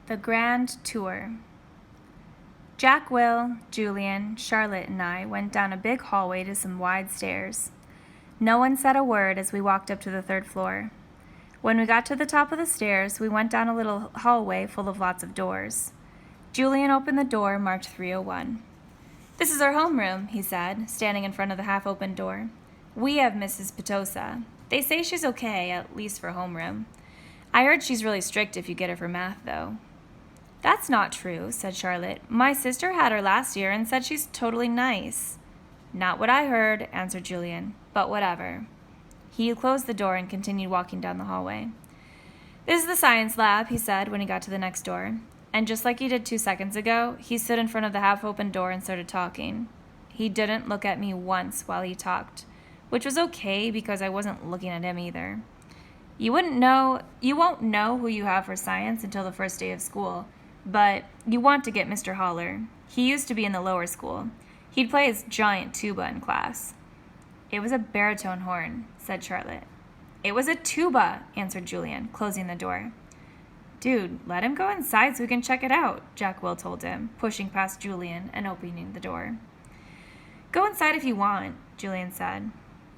The Grand Tour. Jack, Will, Julian, Charlotte, and I went down a big hallway to some wide stairs. No one said a word as we walked up to the third floor. When we got to the top of the stairs, we went down a little hallway full of lots of doors. Julian opened the door marked 301. "This is our homeroom," he said, standing in front of the half-open door. "We have Mrs. Petosa. They say she's okay, at least for homeroom. I heard she's really strict if you get her for math, though." "That's not true," said Charlotte. "My sister had her last year and said she's totally nice." "Not what I heard," answered Julian, "but whatever." He closed the door and continued walking down the hallway. "This is the science lab," he said when he got to the next door. And just like he did 2 seconds ago, he stood in front of the half-open door and started talking. He didn't look at me once while he talked, which was okay because I wasn't looking at him either. You won't know who you have for science until the first day of school, but you want to get Mr. Holler. He used to be in the lower school. He'd play his giant tuba in class. "It was a baritone horn," said Charlotte. "It was a tuba," answered Julian, closing the door. "Dude, let him go inside so we can check it out," Jack Will told him, pushing past Julian and opening the door. "Go inside if you want," Julian said.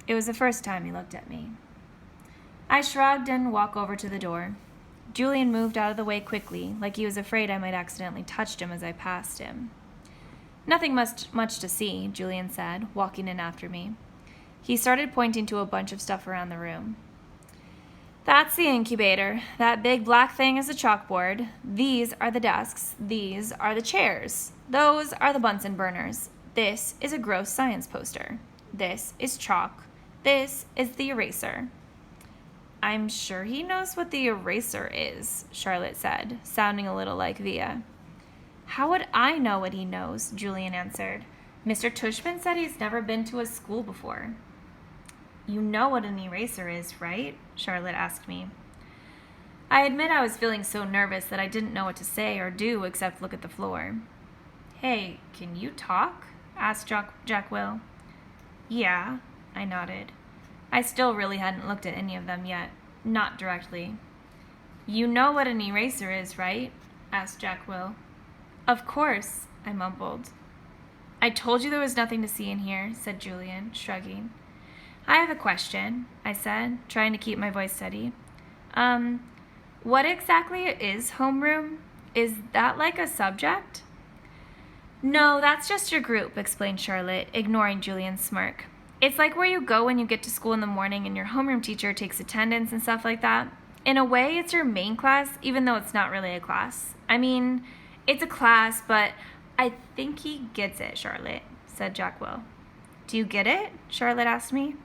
It was the first time he looked at me. I shrugged and walked over to the door. Julian moved out of the way quickly, like he was afraid I might accidentally touch him as I passed him. "Nothing much to see," Julian said, walking in after me. He started pointing to a bunch of stuff around the room. "That's the incubator. That big black thing is a chalkboard. These are the desks. These are the chairs. Those are the Bunsen burners. This is a gross science poster. This is chalk. This is the eraser." "I'm sure he knows what the eraser is," Charlotte said, sounding a little like Via. "How would I know what he knows?" Julian answered. "Mr. Tushman said he's never been to a school before." "You know what an eraser is, right?" Charlotte asked me. I admit I was feeling so nervous that I didn't know what to say or do except look at the floor. "Hey, can you talk?" asked Jack Will. "Yeah," I nodded. I still really hadn't looked at any of them yet, not directly. "You know what an eraser is, right?" asked Jack Will. "Of course," I mumbled. "I told you there was nothing to see in here," said Julian, shrugging. "I have a question," I said, trying to keep my voice steady. What exactly is homeroom? Is that like a subject?" "No, that's just your group," explained Charlotte, ignoring Julian's smirk. "It's like where you go when you get to school in the morning and your homeroom teacher takes attendance and stuff like that. In a way, it's your main class, even though it's not really a class. I mean, it's a class, but I think he gets it, Charlotte," said Jack Will. "Do you get it?" Charlotte asked me.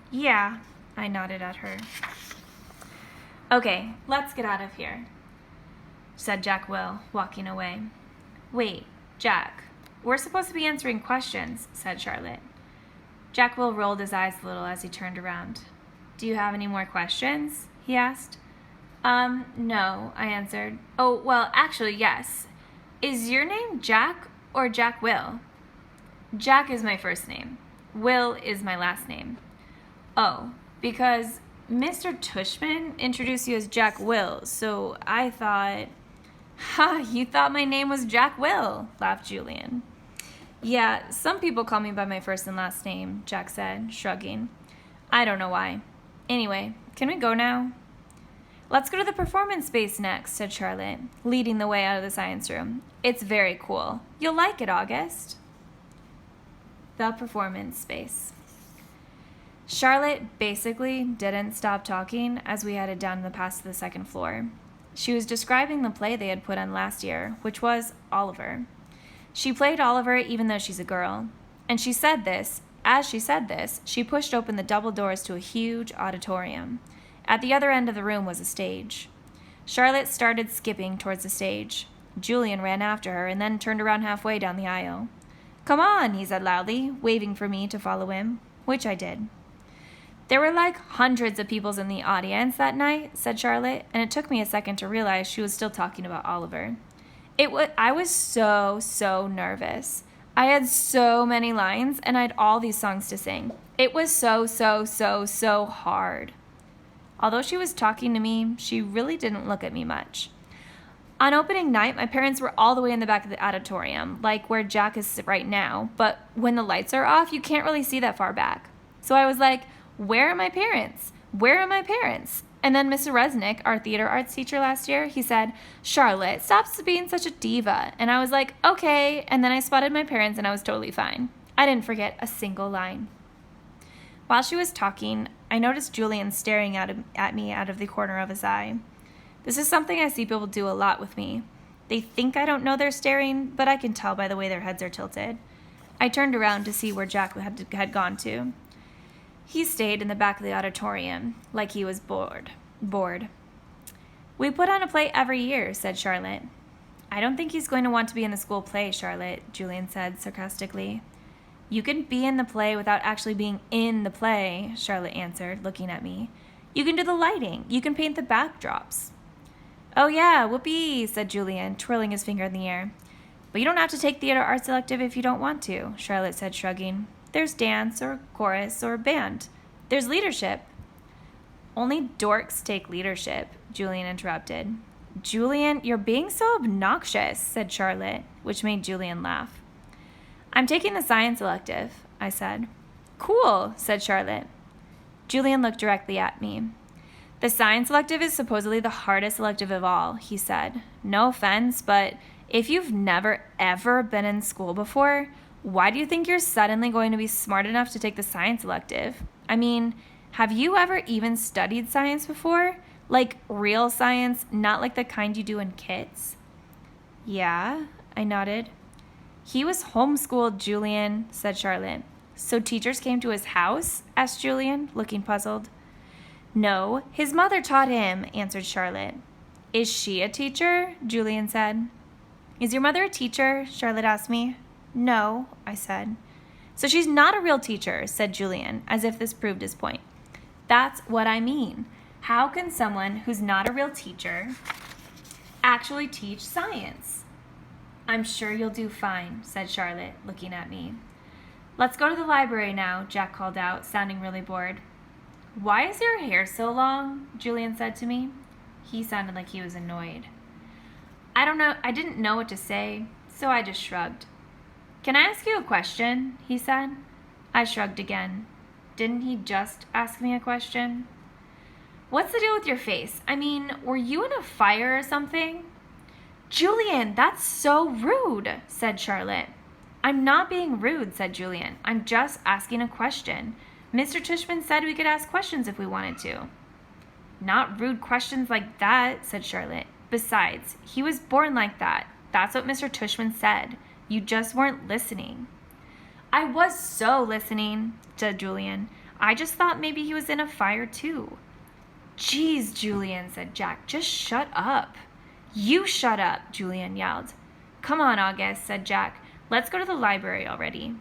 "Yeah," I nodded at her. "Okay, let's get out of here," said Jack Will, walking away. "Wait, Jack, we're supposed to be answering questions," said Charlotte. Jack Will rolled his eyes a little as he turned around. "Do you have any more questions?" he asked. No," I answered. "Oh, well, actually, yes. Is your name Jack or Jack Will?" "Jack is my first name. Will is my last name." "Oh, because Mr. Tushman introduced you as Jack Will, so I thought..." "Ha, you thought my name was Jack Will," laughed Julian. "Yeah, some people call me by my first and last name," Jack said, shrugging. "I don't know why. Anyway, can we go now?" "Let's go to the performance space next," said Charlotte, leading the way out of the science room. "It's very cool. You'll like it, August." The performance space. Charlotte basically didn't stop talking as we headed down the path to the second floor. She was describing the play they had put on last year, which was Oliver. She played Oliver even though she's a girl. And she said this, she pushed open the double doors to a huge auditorium. At the other end of the room was a stage. Charlotte started skipping towards the stage. Julian ran after her and then turned around halfway down the aisle. "Come on," he said loudly, waving for me to follow him, which I did. "There were like hundreds of people in the audience that night," said Charlotte, and it took me a second to realize she was still talking about Oliver. I was so nervous. I had so many lines, and I had all these songs to sing. It was so hard. Although she was talking to me, she really didn't look at me much. On opening night, my parents were all the way in the back of the auditorium, like where Jack is right now, but when the lights are off, you can't really see that far back. So I was like, where are my parents? Where are my parents? And then Mr. Resnick, our theater arts teacher last year, he said, Charlotte, stop being such a diva. And I was like, okay. And then I spotted my parents and I was totally fine. I didn't forget a single line. While she was talking, I noticed Julian staring at me out of the corner of his eye. This is something I see people do a lot with me. They think I don't know they're staring, but I can tell by the way their heads are tilted. I turned around to see where Jack had gone to. He stayed in the back of the auditorium, like he was bored. We put on a play every year, said Charlotte. I don't think he's going to want to be in the school play, Charlotte, Julian said sarcastically. You can be in the play without actually being in the play, Charlotte answered, looking at me. You can do the lighting. You can paint the backdrops. Oh yeah, whoopee, said Julian, twirling his finger in the air. But you don't have to take theater arts elective if you don't want to, Charlotte said, shrugging. There's dance or chorus or band. There's leadership. Only dorks take leadership, Julian interrupted. Julian, you're being so obnoxious, said Charlotte, which made Julian laugh. I'm taking the science elective, I said. Cool, said Charlotte. Julian looked directly at me. The science elective is supposedly the hardest elective of all, he said. No offense, but if you've never ever been in school before, why do you think you're suddenly going to be smart enough to take the science elective? I mean, have you ever even studied science before? Like real science, not like the kind you do in kits? Yeah, I nodded. He was homeschooled, Julian, said Charlotte. So teachers came to his house? Asked Julian, looking puzzled. No, his mother taught him, answered Charlotte. Is she a teacher? Julian said. Is your mother a teacher? Charlotte asked me. No, I said. So she's not a real teacher, said Julian, as if this proved his point. That's what I mean. How can someone who's not a real teacher actually teach science? I'm sure you'll do fine, said Charlotte, looking at me. Let's go to the library now, Jack called out, sounding really bored. Why is your hair so long? Julian said to me. He sounded like he was annoyed. I don't know. I didn't know what to say, so I just shrugged. Can I ask you a question? He said. I shrugged again. Didn't he just ask me a question? What's the deal with your face? I mean, were you in a fire or something? Julian, that's so rude, said Charlotte. I'm not being rude, said Julian. I'm just asking a question. Mr. Tushman said we could ask questions if we wanted to. Not rude questions like that, said Charlotte. Besides, he was born like that. That's what Mr. Tushman said. You just weren't listening. I was so listening, said Julian. I just thought maybe he was in a fire too. Geez, Julian, said Jack. Just shut up. You shut up, Julian yelled. Come on, August, said Jack. Let's go to the library already.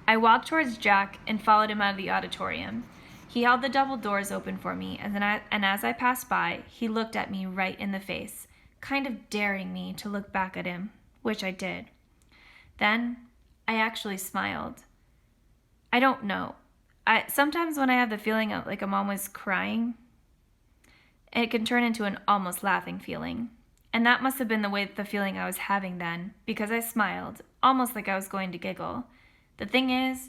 I walked towards Jack and followed him out of the auditorium. He held the double doors open for me, and as I passed by, he looked at me right in the face, kind of daring me to look back at him, which I did. Then I actually smiled. I don't know. Sometimes when I have the feeling of like I'm almost crying, it can turn into an almost laughing feeling. And that must have been the feeling I was having then, because I smiled, almost like I was going to giggle. The thing is,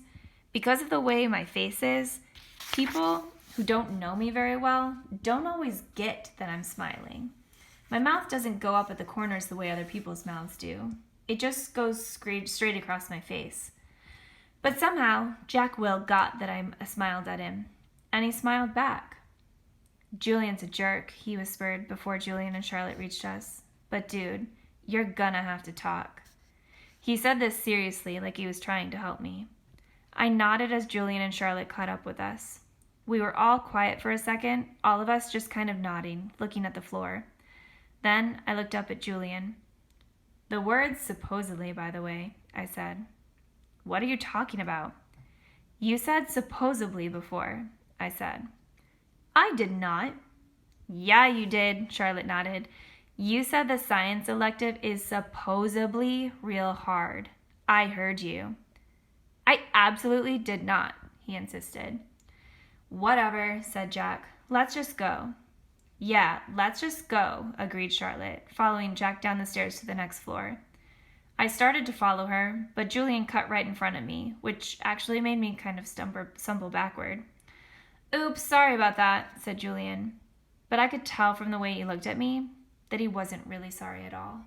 because of the way my face is, people who don't know me very well don't always get that I'm smiling. My mouth doesn't go up at the corners the way other people's mouths do. It just goes straight across my face. But somehow, Jack Will got that I smiled at him, and he smiled back. Julian's a jerk, he whispered before Julian and Charlotte reached us. But dude, you're gonna have to talk. He said this seriously, like he was trying to help me. I nodded as Julian and Charlotte caught up with us. We were all quiet for a second, all of us just kind of nodding, looking at the floor. Then I looked up at Julian. The words supposedly, by the way, I said. What are you talking about? You said supposedly before, I said. I did not. Yeah, you did, Charlotte nodded. You said the science elective is supposedly real hard. I heard you. I absolutely did not, he insisted. Whatever, said Jack. Let's just go. Yeah, let's just go, agreed Charlotte, following Jack down the stairs to the next floor. I started to follow her, but Julian cut right in front of me, which actually made me kind of stumble backward. Oops, sorry about that, said Julian. But I could tell from the way he looked at me that he wasn't really sorry at all.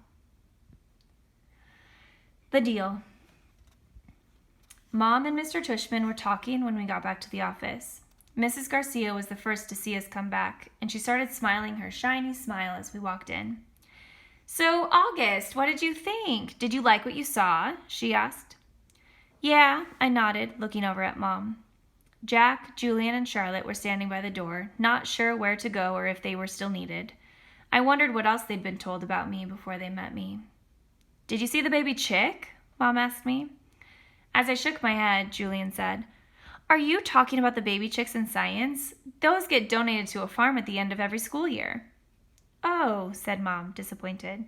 The deal. Mom and Mr. Tushman were talking when we got back to the office. Mrs. Garcia was the first to see us come back, and she started smiling her shiny smile as we walked in. So, August, what did you think? Did you like what you saw? She asked. Yeah, I nodded, looking over at Mom. Jack, Julian, and Charlotte were standing by the door, not sure where to go or if they were still needed. I wondered what else they'd been told about me before they met me. Did you see the baby chick? Mom asked me. As I shook my head, Julian said, Are you talking about the baby chicks in science? Those get donated to a farm at the end of every school year. Oh, said Mom, disappointed.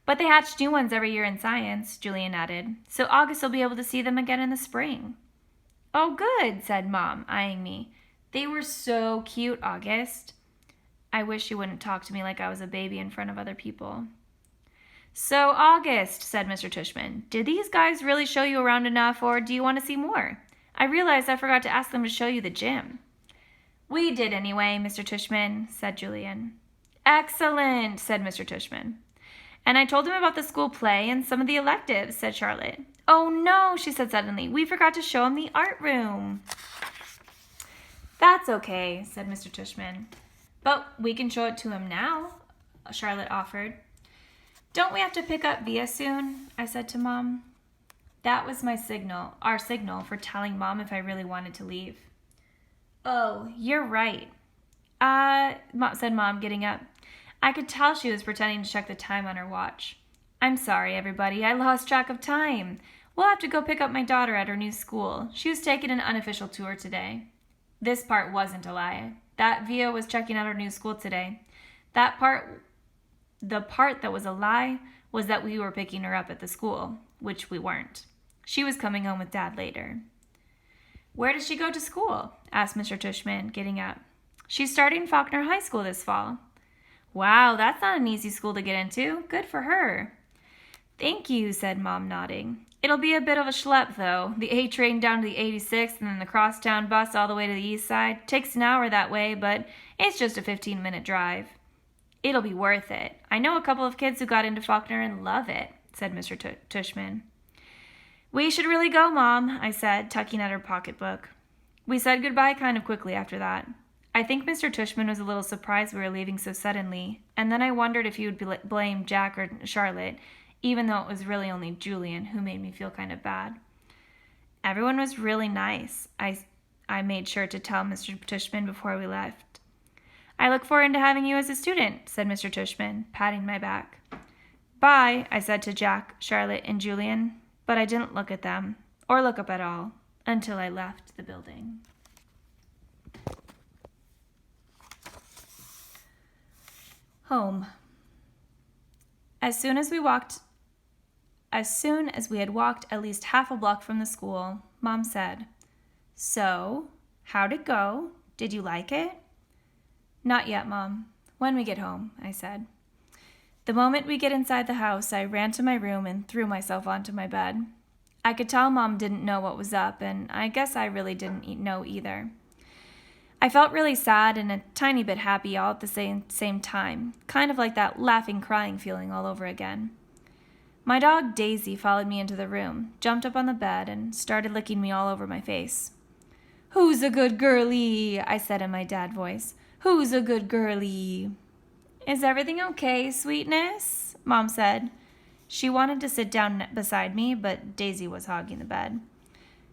But they hatch new ones every year in science, Julian added, so August will be able to see them again in the spring. Oh, good, said Mom, eyeing me. They were so cute, August. I wish you wouldn't talk to me like I was a baby in front of other people. So, August, said Mr. Tushman, did these guys really show you around enough, or do you want to see more? I realized I forgot to ask them to show you the gym. We did anyway, Mr. Tushman, said Julian. Excellent, said Mr. Tushman. And I told him about the school play and some of the electives, said Charlotte. Oh no, she said suddenly, we forgot to show him the art room. That's okay, said Mr. Tushman. But we can show it to him now, Charlotte offered. Don't we have to pick up Via soon? I said to Mom. That was our signal for telling Mom if I really wanted to leave. Oh, you're right. Said Mom, getting up. I could tell she was pretending to check the time on her watch. I'm sorry, everybody. I lost track of time. We'll have to go pick up my daughter at her new school. She was taking an unofficial tour today. This part wasn't a lie. That Via was checking out her new school today. The part that was a lie was that we were picking her up at the school, which we weren't. She was coming home with Dad later. Where does she go to school? Asked Mr. Tushman, getting up. She's starting Faulkner High School this fall. Wow, that's not an easy school to get into. Good for her. Thank you, said Mom, nodding. It'll be a bit of a schlep, though. The A train down to the 86th and then the crosstown bus all the way to the east side. Takes an hour that way, but it's just a 15-minute drive. It'll be worth it. I know a couple of kids who got into Faulkner and love it, said Mr. Tushman. We should really go, Mom, I said, tucking at her pocketbook. We said goodbye kind of quickly after that. I think Mr. Tushman was a little surprised we were leaving so suddenly, and then I wondered if he would blame Jack or Charlotte, even though it was really only Julian who made me feel kind of bad. Everyone was really nice, I made sure to tell Mr. Tushman before we left. I look forward to having you as a student, said Mr. Tushman, patting my back. Bye, I said to Jack, Charlotte, and Julian, but I didn't look at them, or look up at all, until I left the building. Home. As soon as we had walked at least half a block from the school, Mom said, So, how'd it go? Did you like it? Not yet, Mom. When we get home, I said. The moment we get inside the house, I ran to my room and threw myself onto my bed. I could tell Mom didn't know what was up, and I guess I really didn't know either. I felt really sad and a tiny bit happy all at the same time, kind of like that laughing, crying feeling all over again. My dog Daisy followed me into the room, jumped up on the bed, and started licking me all over my face. Who's a good girlie? I said in my dad voice. Who's a good girlie? Is everything okay, sweetness? Mom said. She wanted to sit down beside me, but Daisy was hogging the bed.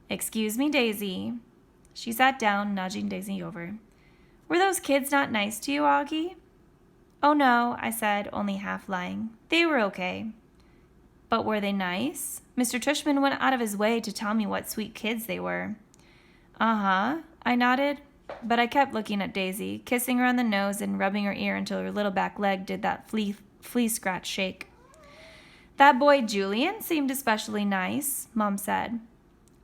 Excuse me, Daisy. She sat down, nudging Daisy over. Were those kids not nice to you, Augie? Oh, no, I said, only half lying. They were okay. But were they nice? Mr. Tushman went out of his way to tell me what sweet kids they were. Uh-huh, I nodded. But I kept looking at Daisy, kissing her on the nose and rubbing her ear until her little back leg did that flea scratch shake. That boy Julian seemed especially nice, Mom said.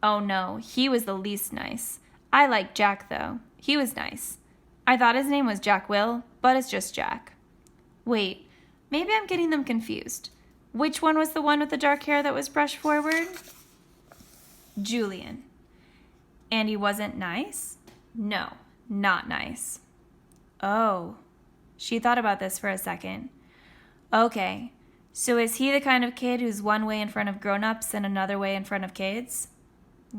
Oh, no, he was the least nice. I liked Jack, though. He was nice. I thought his name was Jack Will, but it's just Jack. Wait, maybe I'm getting them confused. Which one was the one with the dark hair that was brushed forward? Julian. And he wasn't nice? No, not nice. Oh. She thought about this for a second. Okay, so is he the kind of kid who's one way in front of grown-ups and another way in front of kids?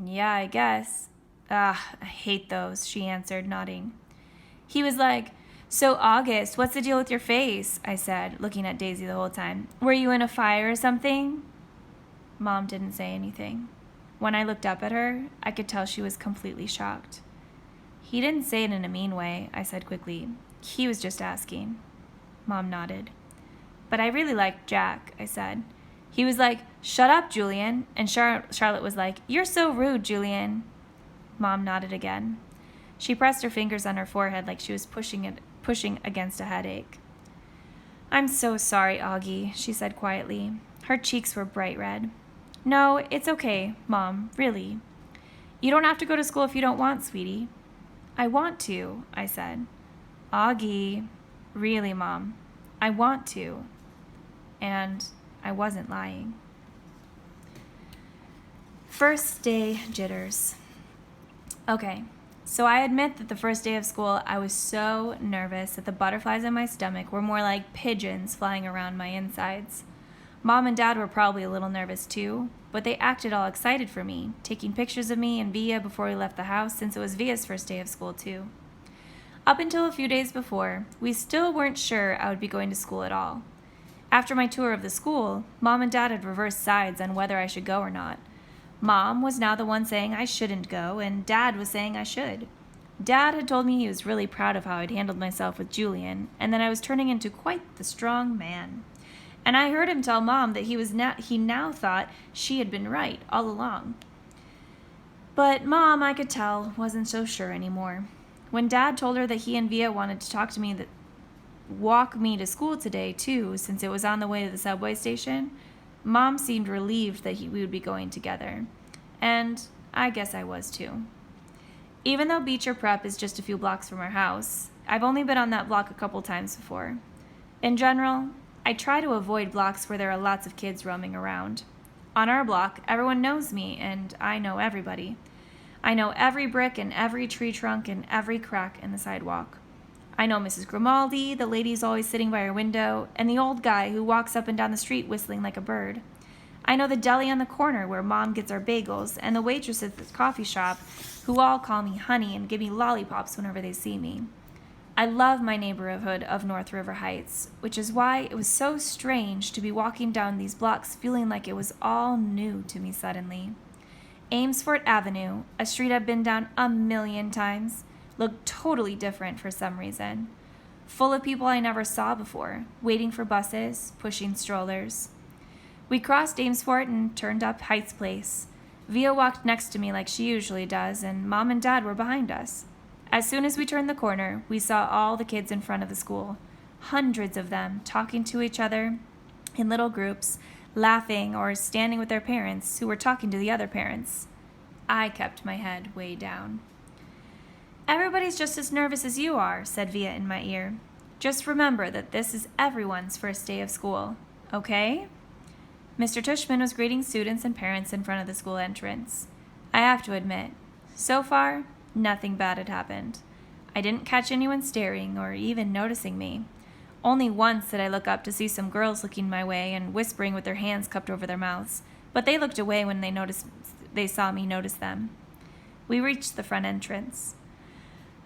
Yeah, I guess. I hate those, she answered, nodding. He was like, so August, what's the deal with your face? I said, looking at Daisy the whole time. Were you in a fire or something? Mom didn't say anything. When I looked up at her, I could tell she was completely shocked. He didn't say it in a mean way, I said quickly. He was just asking. Mom nodded. But I really liked Jack, I said. He was like, shut up, Julian. And Charlotte was like, you're so rude, Julian. Mom nodded again. She pressed her fingers on her forehead like she was pushing against a headache. I'm so sorry, Augie, she said quietly. Her cheeks were bright red. No, it's okay, Mom, really. You don't have to go to school if you don't want, sweetie. I want to, I said. Augie, really, Mom, I want to. And I wasn't lying. First day jitters. Okay, so I admit that the first day of school I was so nervous that the butterflies in my stomach were more like pigeons flying around my insides. Mom and Dad were probably a little nervous too, but they acted all excited for me, taking pictures of me and Via before we left the house since it was Via's first day of school too. Up until a few days before, we still weren't sure I would be going to school at all. After my tour of the school, Mom and Dad had reversed sides on whether I should go or not. Mom was now the one saying I shouldn't go, and Dad was saying I should. Dad had told me he was really proud of how I'd handled myself with Julian, and that I was turning into quite the strong man. And I heard him tell Mom that he now thought she had been right all along. But Mom, I could tell, wasn't so sure anymore. When Dad told her that he and Via wanted to talk to me walk me to school today, too, since it was on the way to the subway station, Mom seemed relieved that we would be going together. And I guess I was, too. Even though Beecher Prep is just a few blocks from our house, I've only been on that block a couple times before. In general, I try to avoid blocks where there are lots of kids roaming around. On our block, everyone knows me, and I know everybody. I know every brick and every tree trunk and every crack in the sidewalk. I know Mrs. Grimaldi, the lady who's always sitting by her window, and the old guy who walks up and down the street whistling like a bird. I know the deli on the corner where Mom gets our bagels, and the waitress at the coffee shop, who all call me honey and give me lollipops whenever they see me. I love my neighborhood of North River Heights, which is why it was so strange to be walking down these blocks feeling like it was all new to me suddenly. Amesfort Avenue, a street I've been down a million times, looked totally different for some reason. Full of people I never saw before, waiting for buses, pushing strollers. We crossed Amesfort and turned up Heights Place. Via walked next to me like she usually does, and Mom and Dad were behind us. As soon as we turned the corner, we saw all the kids in front of the school, hundreds of them talking to each other in little groups, laughing or standing with their parents who were talking to the other parents. I kept my head way down. Everybody's just as nervous as you are, said Via in my ear. Just remember that this is everyone's first day of school, okay? Mr. Tushman was greeting students and parents in front of the school entrance. I have to admit, so far, nothing bad had happened. I didn't catch anyone staring or even noticing me. Only once did I look up to see some girls looking my way and whispering with their hands cupped over their mouths, but they looked away when they saw me notice them. We reached the front entrance.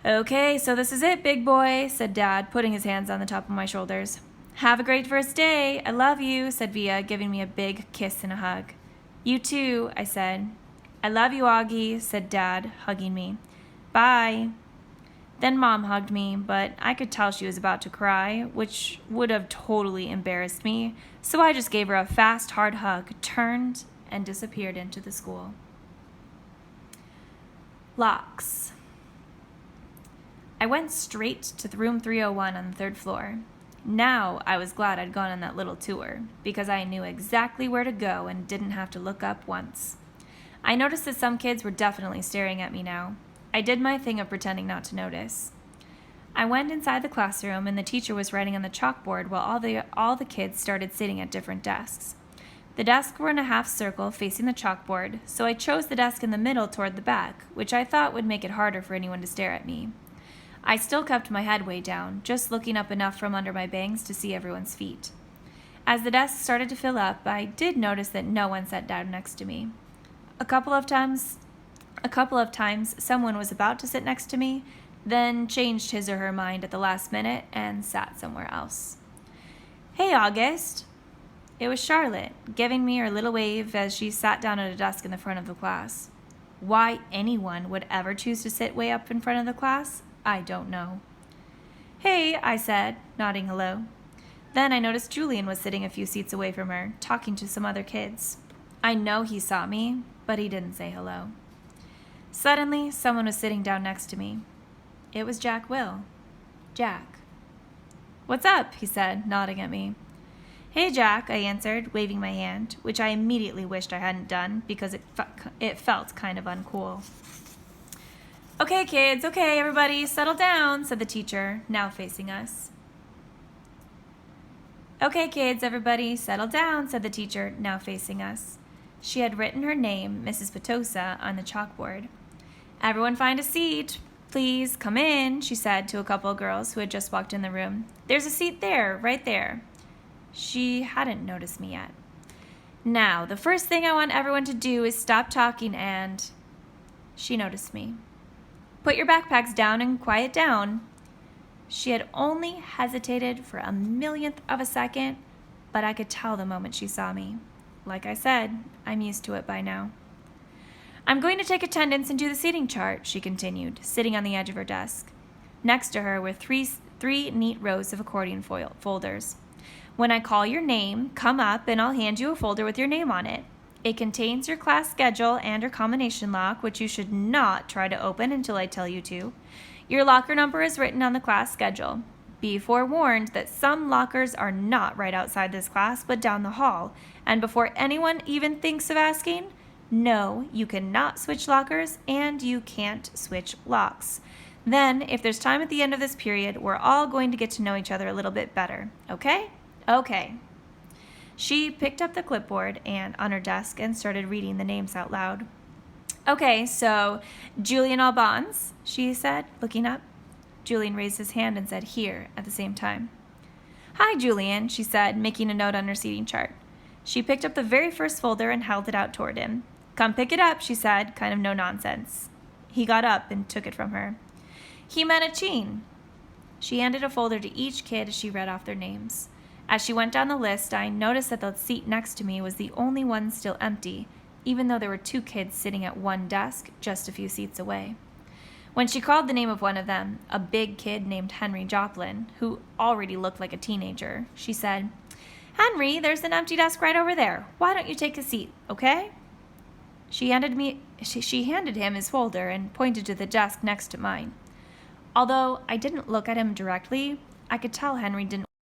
Okay, so this is it, big boy, said Dad, putting his hands on the top of my shoulders. Have a great first day. I love you, said Via, giving me a big kiss and a hug. You too, I said. I love you, Augie, said Dad, hugging me. Bye. Then Mom hugged me, but I could tell she was about to cry, which would have totally embarrassed me, so I just gave her a fast, hard hug, turned, and disappeared into the school. Locks. I went straight to room 301 on the third floor. Now I was glad I'd gone on that little tour, because I knew exactly where to go and didn't have to look up once. I noticed that some kids were definitely staring at me now. I did my thing of pretending not to notice. I went inside the classroom and the teacher was writing on the chalkboard while all the kids started sitting at different desks. The desks were in a half circle facing the chalkboard, so I chose the desk in the middle toward the back, which I thought would make it harder for anyone to stare at me. I still kept my head way down, just looking up enough from under my bangs to see everyone's feet. As the desk started to fill up, I did notice that no one sat down next to me. A couple of times, someone was about to sit next to me, then changed his or her mind at the last minute and sat somewhere else. "Hey, August." It was Charlotte, giving me her little wave as she sat down at a desk in the front of the class. Why anyone would ever choose to sit way up in front of the class, I don't know. "Hey," I said, nodding hello. Then I noticed Julian was sitting a few seats away from her, talking to some other kids. I know he saw me, but he didn't say hello. Suddenly, someone was sitting down next to me. It was Jack Will. Jack. "What's up?" he said, nodding at me. "Hey, Jack," I answered, waving my hand, which I immediately wished I hadn't done because it felt kind of uncool. "Okay, kids, okay, everybody, settle down," said the teacher, now facing us. "Okay, kids, everybody, settle down," said the teacher, now facing us. She had written her name, Mrs. Petosa, on the chalkboard. "Everyone find a seat. Please, come in," she said to a couple of girls who had just walked in the room. "There's a seat there, right there." She hadn't noticed me yet. "Now, the first thing I want everyone to do is stop talking and..." She noticed me. "Put your backpacks down and quiet down." She had only hesitated for a millionth of a second, but I could tell the moment she saw me. Like I said, I'm used to it by now. "I'm going to take attendance and do the seating chart," she continued, sitting on the edge of her desk. Next to her were three neat rows of accordion folders. "When I call your name, come up and I'll hand you a folder with your name on it. It contains your class schedule and your combination lock, which you should not try to open until I tell you to. Your locker number is written on the class schedule. Be forewarned that some lockers are not right outside this class, but down the hall. And before anyone even thinks of asking, no, you cannot switch lockers and you can't switch locks. Then, if there's time at the end of this period, we're all going to get to know each other a little bit better. Okay? Okay." She picked up the clipboard on her desk and started reading the names out loud. "Okay, so Julian Albans," she said, looking up. Julian raised his hand and said "here" at the same time. "Hi, Julian," she said, making a note on her seating chart. She picked up the very first folder and held it out toward him. "Come pick it up," she said, kind of no nonsense. He got up and took it from her. "Jimena Chin." She handed a folder to each kid as she read off their names. As she went down the list, I noticed that the seat next to me was the only one still empty, even though there were two kids sitting at one desk just a few seats away. When she called the name of one of them, a big kid named Henry Joplin, who already looked like a teenager, she said, "Henry, there's an empty desk right over there. Why don't you take a seat, okay?" She handed him his folder and pointed to the desk next to mine. Although I didn't look at him directly, I could tell Henry didn't